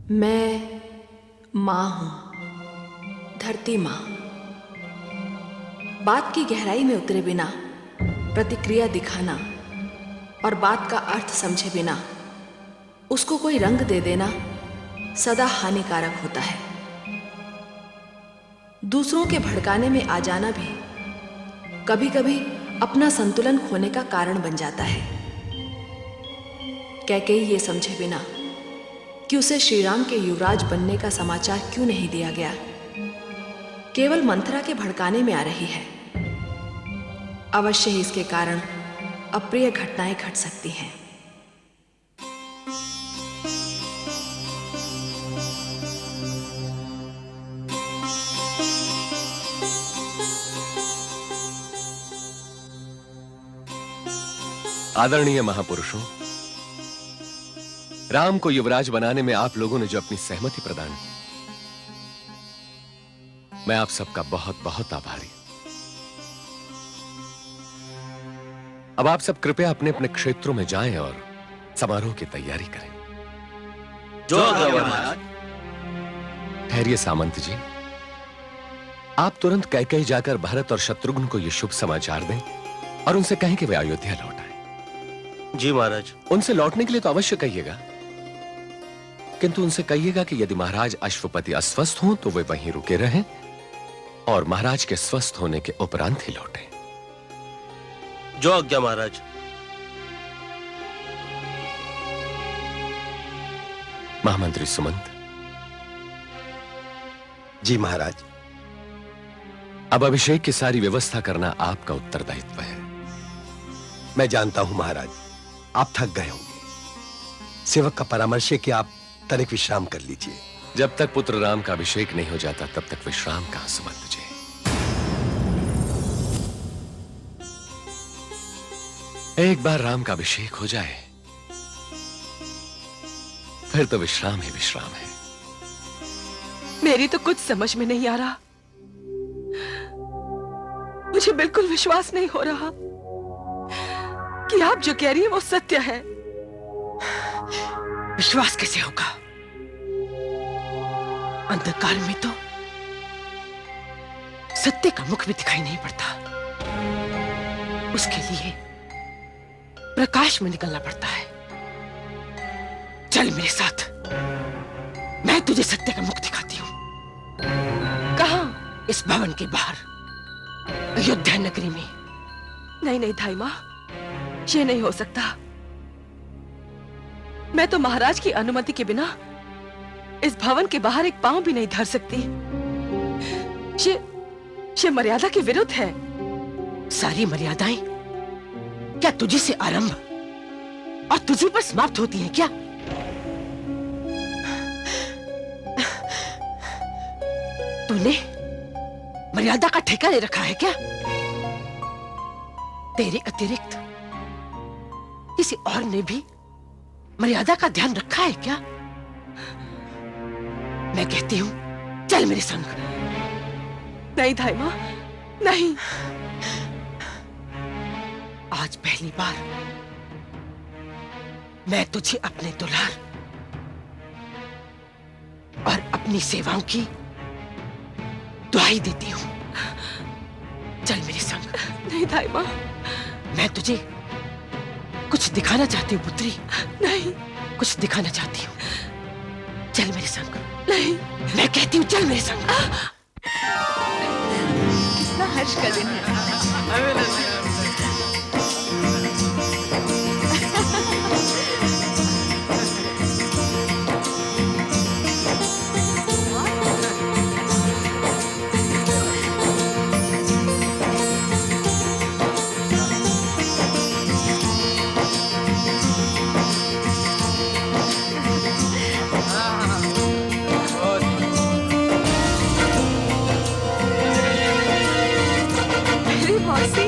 मैं माँ हूँ, धरती माँ। बात की गहराई में उतरे बिना प्रतिक्रिया दिखाना और बात का अर्थ समझे बिना उसको कोई रंग दे देना सदा हानिकारक होता है। दूसरों के भड़काने में आ जाना भी कभी कभी अपना संतुलन खोने का कारण बन जाता है। कैकेयी ये समझे बिना कि उसे श्रीराम के युवराज बनने का समाचार क्यों नहीं दिया गया, केवल मंथरा के भड़काने में आ रही है। अवश्य ही इसके कारण अप्रिय घटनाएं घट सकती हैं। आदरणीय महापुरुषों, राम को युवराज बनाने में आप लोगों ने जो अपनी सहमति प्रदान की, मैं आप सबका बहुत बहुत आभारी। अब आप सब कृपया अपने अपने क्षेत्रों में जाएं और समारोह की तैयारी करें। जो महाराज। ठहरिए सामंत जी, आप तुरंत कैकेयी जाकर भरत और शत्रुघ्न को यह शुभ समाचार दें और उनसे कहें कि वे अयोध्या लौट आए। जी महाराज। उनसे लौटने के लिए तो अवश्य कहिएगा, किंतु उनसे कहिएगा कि यदि महाराज अश्वपति अस्वस्थ हों तो वे वहीं रुके रहें और महाराज के स्वस्थ होने के उपरांत ही लौटें। जो आज्ञा महाराज। महामंत्री सुमंत। जी महाराज। अब अभिषेक की सारी व्यवस्था करना आपका उत्तरदायित्व है। मैं जानता हूं महाराज, आप थक गए होंगे। सेवक का परामर्श है कि आप तनिक विश्राम कर लीजिए। जब तक पुत्र राम का अभिषेक नहीं हो जाता तब तक विश्राम कहां सुमंत जी। एक बार राम का अभिषेक हो जाए फिर तो विश्राम ही विश्राम है। मेरी तो कुछ समझ में नहीं आ रहा। मुझे बिल्कुल विश्वास नहीं हो रहा कि आप जो कह रही हैं वो सत्य है। विश्वास कैसे होगा? अंधकार में तो सत्य का मुख भी दिखाई नहीं पड़ता। उसके लिए प्रकाश में निकलना पड़ता है। चल मेरे साथ, मैं तुझे सत्य का मुख दिखाती हूं। कहां? इस भवन के बाहर, अयोध्या नगरी में। नहीं नहीं धाई मां, ये नहीं हो सकता। मैं तो महाराज की अनुमति के बिना इस भवन के बाहर एक पांव भी नहीं धर सकती। ये मर्यादा के विरुद्ध है। सारी मर्यादाएं क्या तुझे से आरंभ और तुझी पर समाप्त होती हैं क्या? तूने मर्यादा का ठेका ले रखा है क्या? तेरे अतिरिक्त किसी और ने भी मर्यादा का ध्यान रखा है क्या? मैं कहती हूं, चल मेरे संग। नहीं धाई मां, नहीं। आज पहली बार मैं तुझे अपने दुलार और अपनी सेवाओं की दुहाई देती हूं। चल मेरे संग। नहीं धाई मां, मैं तुझे कुछ दिखाना चाहती हूँ पुत्री। नहीं, कुछ दिखाना चाहती हूँ। चल मेरे संग। नहीं, मैं कहती हूँ चल मेरे संग। कितना हर्ष का दिन है। मेरी मौसी।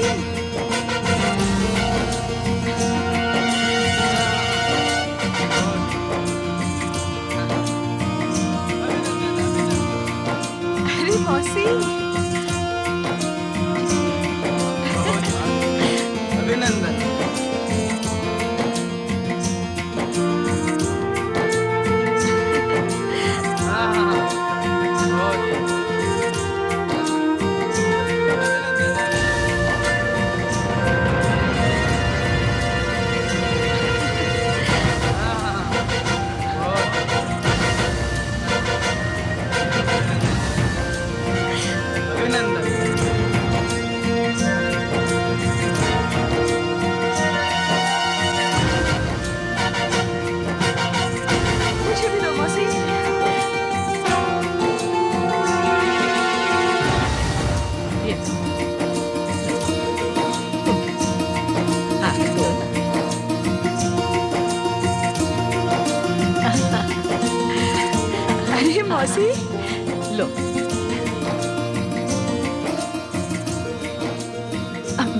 मेरी मौसी। अभिनंदन। मासी। लो।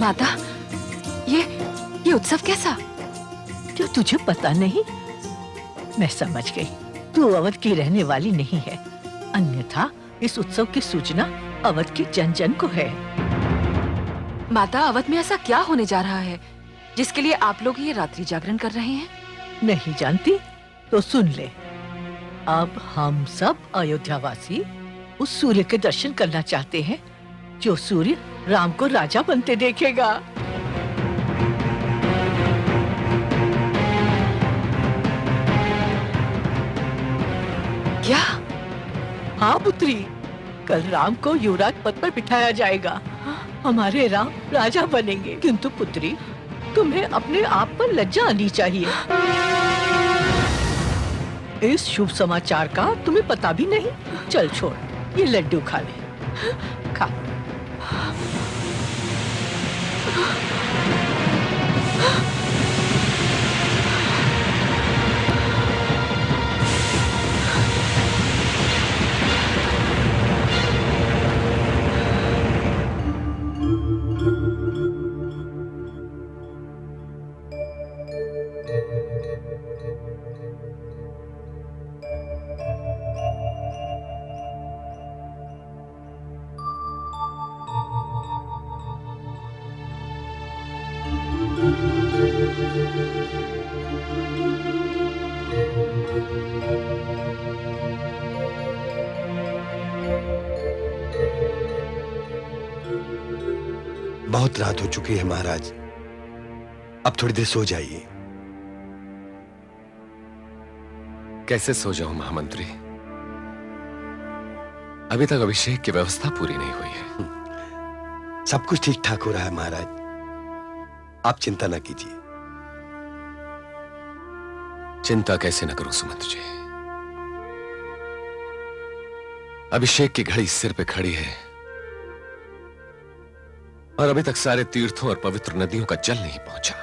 माता, ये उत्सव कैसा? क्या तुझे पता नहीं? मैं समझ गई, तू अवध की रहने वाली नहीं है, अन्यथा इस उत्सव की सूचना अवध के जन जन को है। माता, अवध में ऐसा क्या होने जा रहा है जिसके लिए आप लोग ये रात्रि जागरण कर रहे हैं? नहीं जानती तो सुन ले। अब हम सब अयोध्यावासी उस सूर्य के दर्शन करना चाहते हैं जो सूर्य राम को राजा बनते देखेगा। क्या? हाँ पुत्री, कल राम को युवराज पद पर बिठाया जाएगा। हमारे राम राजा बनेंगे। किंतु पुत्री, तुम्हें अपने आप पर लज्जा आनी चाहिए। इस शुभ समाचार का तुम्हें पता भी नहीं। चल छोड़, ये लड्डू खा ले। खा। बहुत रात हो चुकी है महाराज, अब थोड़ी देर सो जाइए। कैसे सो जाऊं महामंत्री? अभी तक अभिषेक की व्यवस्था पूरी नहीं हुई है। सब कुछ ठीक ठाक हो रहा है महाराज, आप चिंता न कीजिए। चिंता कैसे न करूं सुमंत जी? अभिषेक की घड़ी सिर पे खड़ी है और अभी तक सारे तीर्थों और पवित्र नदियों का जल नहीं पहुंचा।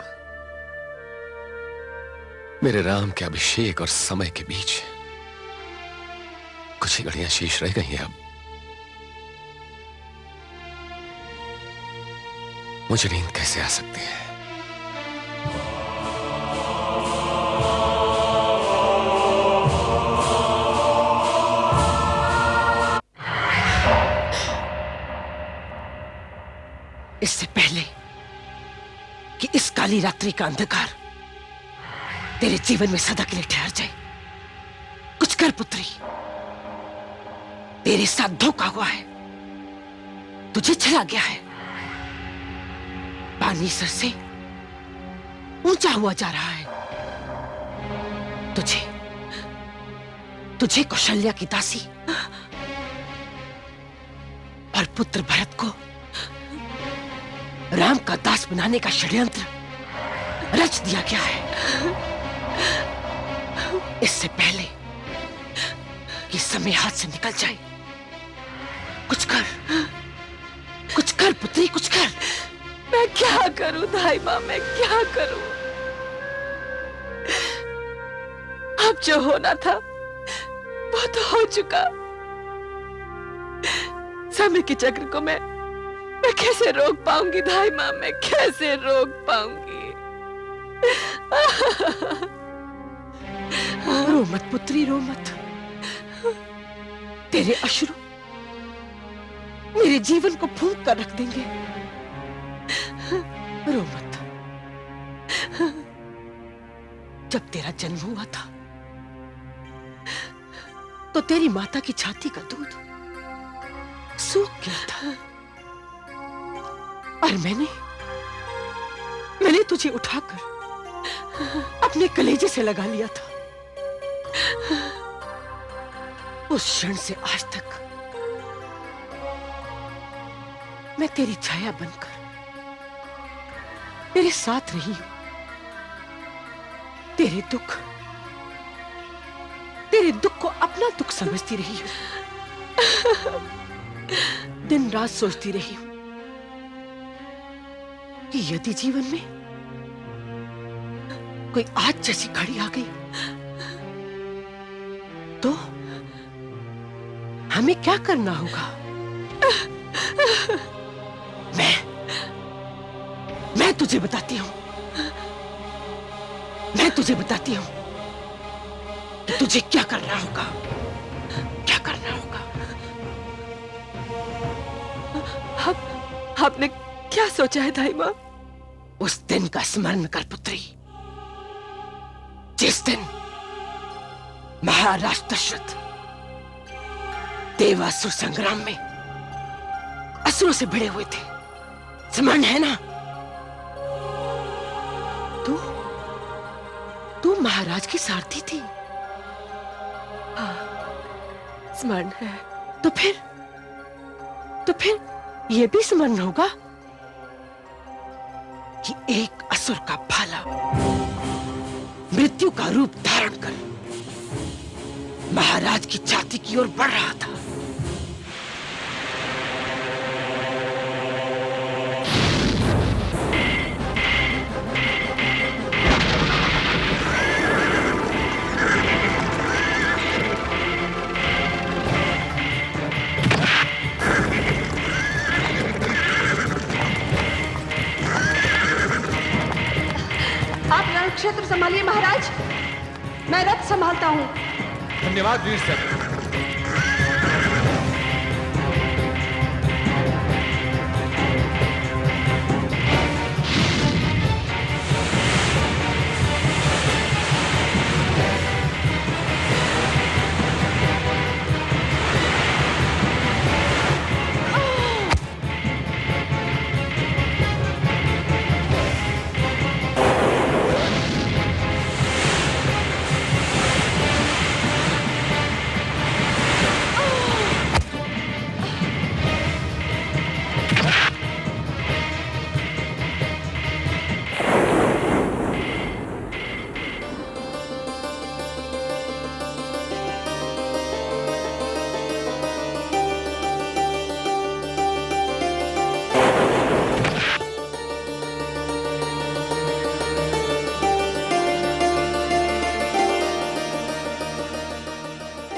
मेरे राम के अभिषेक और समय के बीच कुछ ही घड़ियां शेष रह गई हैं। अब मुझे नींद कैसे आ सकती है? इससे पहले कि इस काली रात्रि का अंधकार तेरे जीवन में सदा के लिए ठहर जाए, कुछ कर पुत्री। तेरे साथ धोखा हुआ है, तुझे चला गया है। पानी सर से ऊंचा हुआ जा रहा है। तुझे कौशल्या की दासी और पुत्र भरत को राम का दास बनाने का षड्यंत्र रच दिया गया है। इससे पहले कि समय हाथ से निकल जाए, कुछ कर पुत्री, कुछ कर। मैं क्या करूं दाई मां, मैं क्या करूं? अब जो होना था वो तो हो चुका। समय के चक्र को मैं कैसे रोक पाऊंगी दाई मां, मैं कैसे रोक पाऊंगी? रो मत पुत्री, रो मत। तेरे अश्रु मेरे जीवन को फूंक कर रख देंगे। रो मत। जब तेरा जन्म हुआ था तो तेरी माता की छाती का दूध सूख गया था और मैंने तुझे उठाकर अपने कलेजे से लगा लिया था। उस क्षण से आज तक मैं तेरी छाया बनकर तेरे साथ रही हूं। तेरे दुख को अपना दुख समझती रही हूं। दिन रात सोचती रही हूं कि यदि जीवन में कोई आज जैसी घड़ी आ गई हमें क्या करना होगा? मैं तुझे बताती हूँ। मैं तुझे बताती हूँ कि तुझे क्या करना होगा। क्या करना होगा? आपने क्या सोचा है दाई माँ? उस दिन का स्मरण कर पुत्री, जिस दिन महाराज दशरथ देवासुर संग्राम में असुरों से भिड़े हुए थे। स्मरण है ना? तू महाराज की सारथी थी। स्मरण है। तो फिर यह भी स्मरण होगा कि एक असुर का भाला मृत्यु का रूप धारण कर महाराज की छाती की ओर बढ़ रहा था। आप रण क्षेत्र संभालिए महाराज, मैं रथ संभालता हूँ। धन्यवाद वीर सर।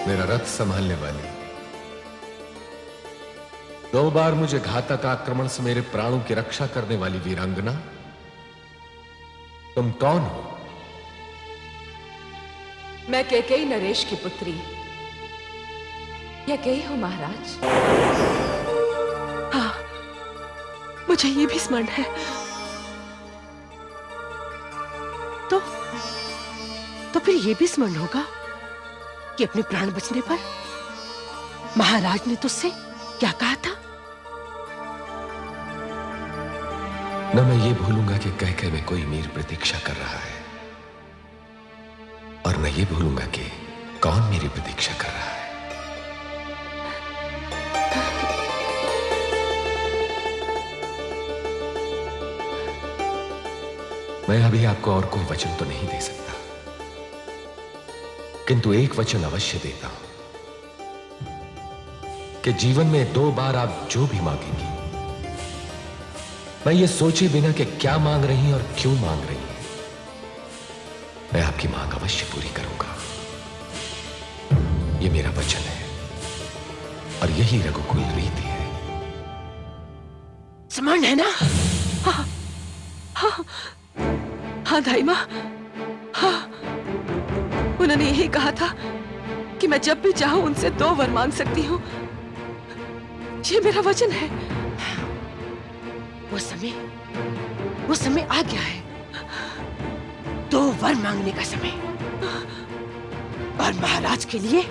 मेरा रथ संभालने वाली, 2 बार मुझे घातक आक्रमण से मेरे प्राणों की रक्षा करने वाली वीरांगना, तुम कौन हो? मैं कैकेयी नरेश की पुत्री कैकेयी हूं महाराज। हाँ, मुझे ये भी स्मरण है। तो फिर ये भी स्मरण होगा कि अपने प्राण बचने पर महाराज ने तुझसे क्या कहा था? न मैं ये भूलूंगा कि कह में कोई मीर प्रतीक्षा कर रहा है, और न ये भूलूंगा कि कौन मेरी प्रतीक्षा कर रहा है। मैं अभी आपको और कोई वचन तो नहीं दे सकता, किंतु एक वचन अवश्य देता हूं कि जीवन में 2 बार आप जो भी मांगेंगी, मैं ये सोचे बिना कि क्या मांग रही हैं और क्यों मांग रही हैं, मैं आपकी मांग अवश्य पूरी करूंगा। ये मेरा वचन है और यही रघुकुल रीति है। स्मरण है ना? हाँ दाई माँ, हाँ, उन्होंने यही कहा था कि मैं जब भी चाहूं उनसे 2 वर मांग सकती हूँ। ये मेरा वचन है। वो समय आ गया है, 2 वर मांगने का समय, और महाराज के लिए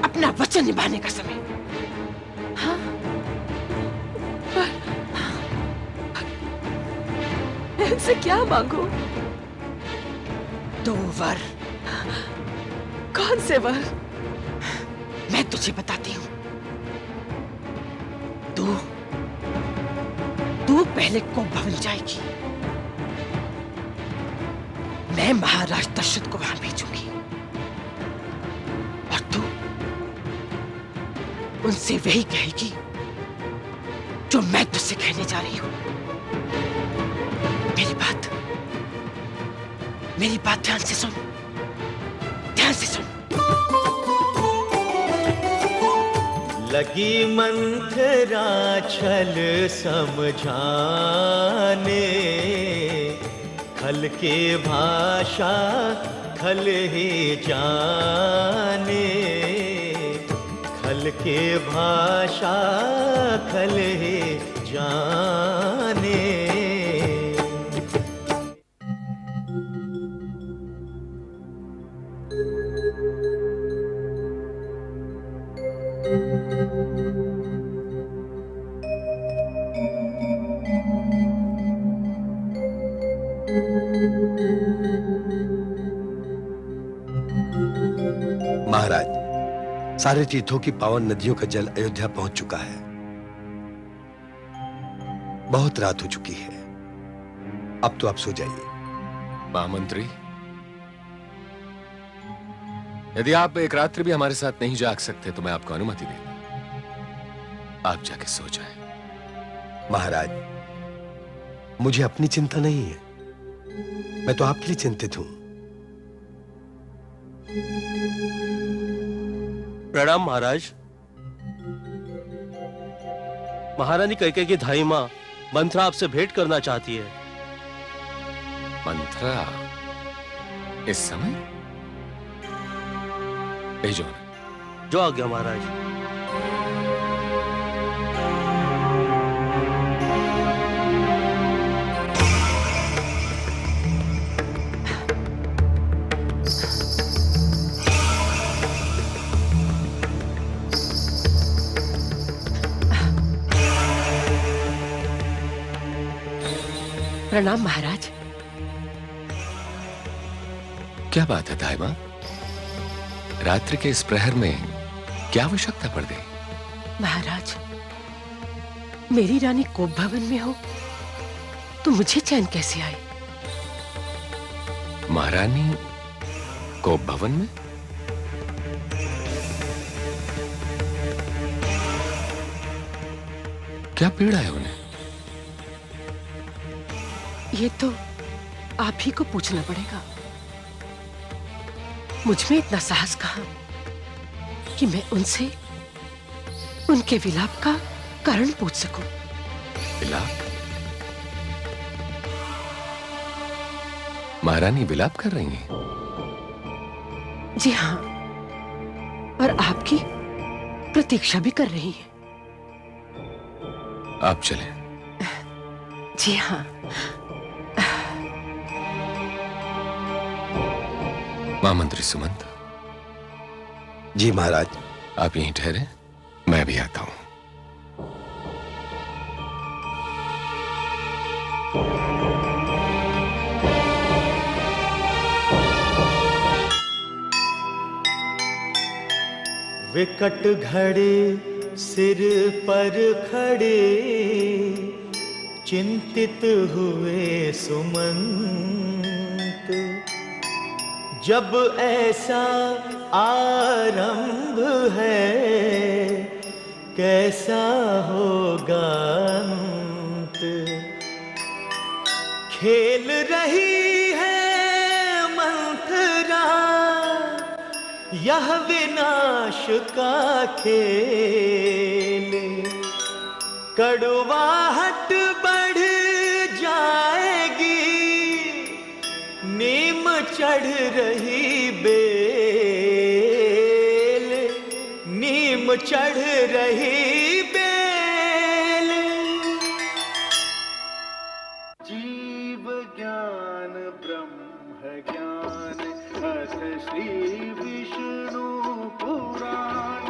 अपना वचन निभाने का समय। हाँ? मैं इनसे क्या मांगू? 2 वर। कौन से वर? मैं तुझे बताती हूँ। तू पहले कोप भवन जाएगी, मैं महाराज दशरथ को वहां भेजूंगी, और तू उनसे वही कहेगी जो मैं तुझसे कहने जा रही हूं। मेरी बात ध्यान से सुन, ध्यान से सुन। लगी मंथरा छल समझाने, खल के भाषा खल ही जाने, खल के भाषा खल ही जाने। महाराज, सारे तीर्थों की पावन नदियों का जल अयोध्या पहुंच चुका है। बहुत रात हो चुकी है, अब तो आप सो जाइए। महामंत्री, यदि आप एक रात्रि भी हमारे साथ नहीं जाग सकते तो मैं आपको अनुमति देता, आप जाके सो जाएं। महाराज, मुझे अपनी चिंता नहीं है, मैं तो आपके लिए चिंतित हूं। प्रणाम महाराज। महारानी कैकेयी की धाई मां मंथरा आपसे भेंट करना चाहती है। मंथरा इस समय? भेजो उन्हें। जो आज्ञा महाराज। प्रणाम महाराज। क्या बात है दाई मां? रात्रि के इस प्रहर में क्या आवश्यकता पड़ गई? महाराज, मेरी रानी कोप भवन में हो तो मुझे चैन कैसे आए? महारानी कोप भवन में? क्या पीड़ा है उन्हें? ये तो आप ही को पूछना पड़ेगा। मुझ में इतना साहस कहां कि मैं उनसे उनके विलाप का कारण पूछ सकूं। विलाप? महारानी विलाप कर रही हैं? जी हां, और आपकी प्रतीक्षा भी कर रही हैं। आप चलें। जी हां। महामंत्री सुमंत। जी महाराज। आप यहीं ठहरे, मैं भी आता हूं। विकट घड़े सिर पर खड़े, चिंतित हुए सुमंत। जब ऐसा आरंभ है, कैसा होगा अंत। खेल रही है मंथरा यह विनाश का खेल। कड़वाहट बढ़ जाएगी, नीम चढ़ रही बेल, नीम चढ़ रही बेल। जीव ज्ञान ब्रह्म ज्ञान अथ श्री विष्णु पुराण।